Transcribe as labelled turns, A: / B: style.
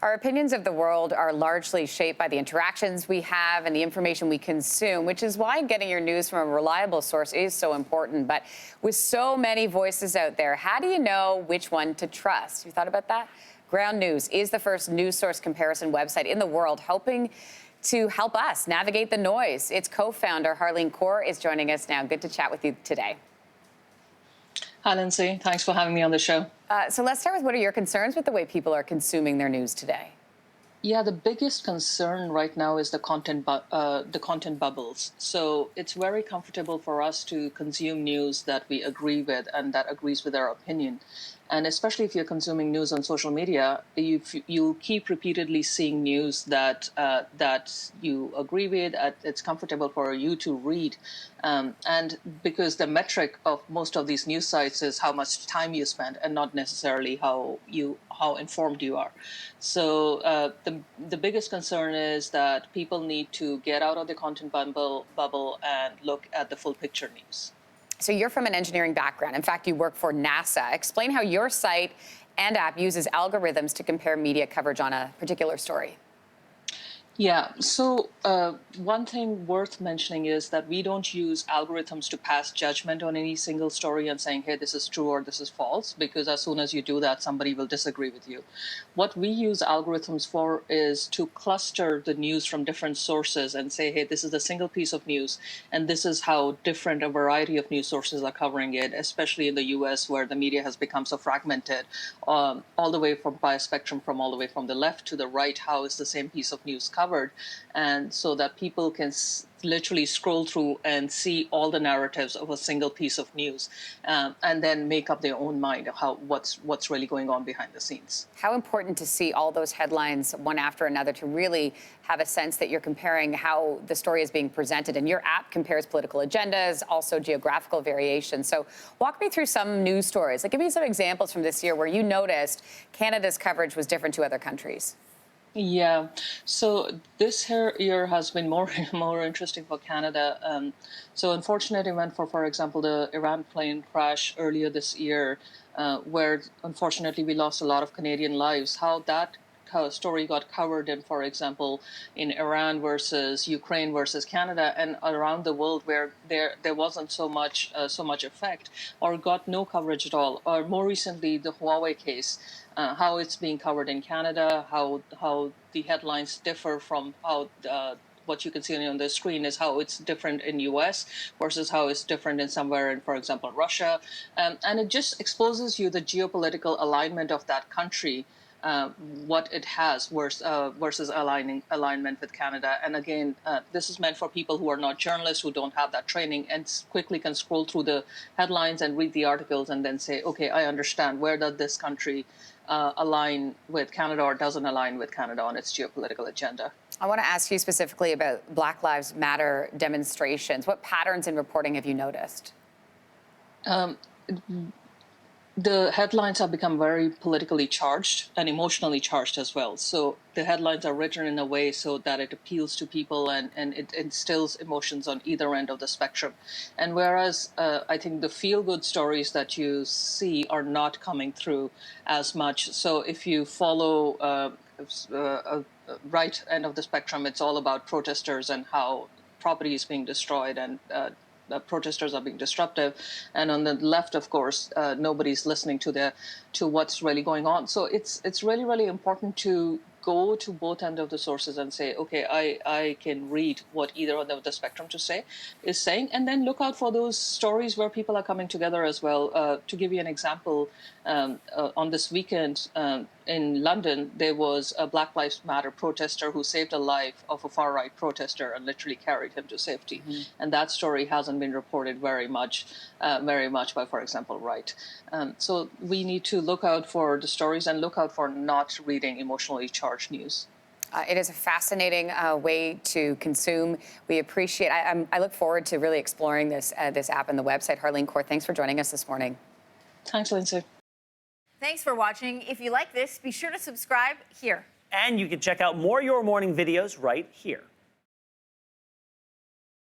A: Our opinions of the world are largely shaped by the interactions we have and the information we consume, which is why getting your news from a reliable source is so important. But with so many voices out there, how do you know which one to trust? You thought about that? Ground News is the first news source comparison website in the world, hoping to help us navigate the noise. Its co-founder, Harleen Kaur, is joining us now. Good to chat with you today.
B: Hi, Lindsey. Thanks for having me on the show.
A: So let's start with, what are your concerns with the way people are consuming their news today?
B: Yeah, the biggest concern right now is the content bubbles. So it's very comfortable for us to consume news that we agree with and that agrees with our opinion. And especially if you're consuming news on social media, you keep repeatedly seeing news that you agree with. It's comfortable for you to read, and because the metric of most of these news sites is how much time you spend, and not necessarily how informed you are. So the biggest concern is that people need to get out of the content bubble and look at the full picture news.
A: So you're from an engineering background. In fact, you work for NASA. Explain how your site and app uses algorithms to compare media coverage on a particular story.
B: Yeah, so one thing worth mentioning is that we don't use algorithms to pass judgment on any single story and saying, hey, this is true or this is false, because as soon as you do that, somebody will disagree with you. What we use algorithms for is to cluster the news from different sources and say, hey, this is a single piece of news, and this is how different a variety of news sources are covering it, especially in the US, where the media has become so fragmented, all the way by a spectrum from all the way from the left to the right, how is the same piece of news covered, and so that people can literally scroll through and see all the narratives of a single piece of news, and then make up their own mind of what's really going on behind the scenes.
A: How important to see all those headlines one after another to really have a sense that you're comparing how the story is being presented. And your app compares political agendas, also geographical variation. So walk me through some news stories. Give me some examples from this year where you noticed Canada's coverage was different to other countries.
B: Yeah, so this year has been more interesting for Canada. So unfortunate event for example, the Iran plane crash earlier this year, where unfortunately we lost a lot of Canadian lives. How that story got covered in, for example, in Iran versus Ukraine versus Canada, and around the world where there wasn't so much effect or got no coverage at all. Or more recently, the Huawei case. How it's being covered in Canada, how the headlines differ from how what you can see on the screen is how it's different in US versus how it's different in somewhere in, for example, Russia. And it just exposes you the geopolitical alignment of that country, what it has versus alignment with Canada. And again, this is meant for people who are not journalists, who don't have that training, and quickly can scroll through the headlines and read the articles and then say, okay, I understand, where does this country align with Canada or doesn't align with Canada on its geopolitical agenda.
A: I want to ask you specifically about Black Lives Matter demonstrations. What patterns in reporting have you noticed?
B: The headlines have become very politically charged and emotionally charged as well. So the headlines are written in a way so that it appeals to people and it instills emotions on either end of the spectrum. And whereas I think the feel-good stories that you see are not coming through as much. So if you follow right end of the spectrum, it's all about protesters and how property is being destroyed and protesters are being disruptive, and on the left, of course, nobody's listening to what's really going on. So it's really important to go to both ends of the sources and say, okay, I can read what either end of the spectrum is saying, and then look out for those stories where people are coming together as well. To give you an example, on this weekend in London, there was a Black Lives Matter protester who saved the life of a far-right protester and literally carried him to safety. Mm-hmm. And that story hasn't been reported very much by, for example, Right. So we need to look out for the stories and look out for not reading emotionally charged news.
A: It is a fascinating way to consume. We appreciate. I look forward to really exploring this app and the website. Harleen Kaur, thanks for joining us this morning.
B: Thanks, Lindsey.
C: Thanks for watching. If you like this, be sure to subscribe here.
D: And you can check out more Your Morning videos right here.